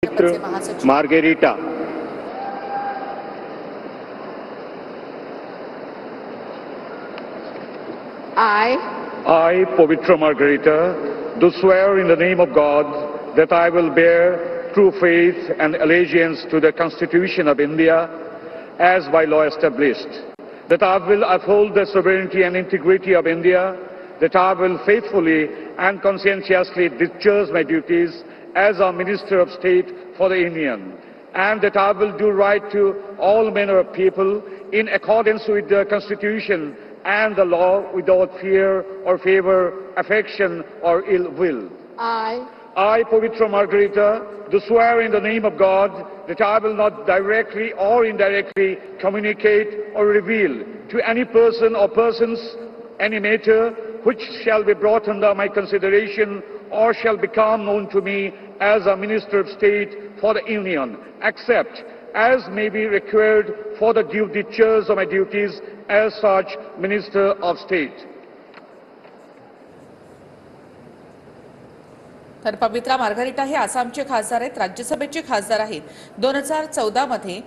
Margarita. I, Pavitra Margarita, do swear in the name of God that I will bear true faith and allegiance to the Constitution of India as by law established, that I will uphold the sovereignty and integrity of India, that I will faithfully and conscientiously discharge my duties as a Minister of State for the Union, and that I will do right to all manner of people in accordance with the Constitution and the law without fear or favor, affection or ill will. I, Pavitra Margarita, do swear in the name of God that I will not directly or indirectly communicate or reveal to any person or persons any matter which shall be brought under my consideration or shall become known to me as a Minister of State for the Union, except as may be required for the due discharge of my duties as such Minister of State. तर पवित्रा margherita हे आसामचे खासदार आहेत, राज्यसभेचे खासदार आहेत। 2014 मध्ये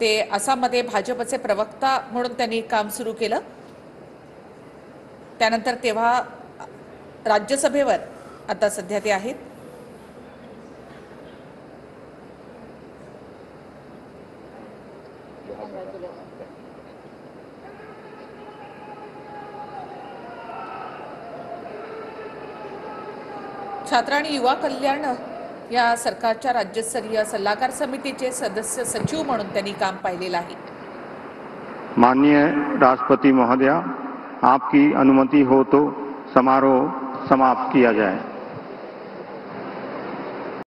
ते आसाममध्ये भाजपचे प्रवक्ता म्हणून त्यांनी काम सुरू केलं। त्यानंतर तेव्हा राज्यसभेवर आता सध्या ते आहेत। छात्र आणि युवा कल्याण या सरकारच्या राज्यस्तरीय सल्लागार समितीचे सदस्य सचिव म्हणून त्यांनी काम पाहिलेलं आहे। माननीय राष्ट्रपति महोदया, आपकी अनुमति हो तो समारोह समाप्त किया जाए।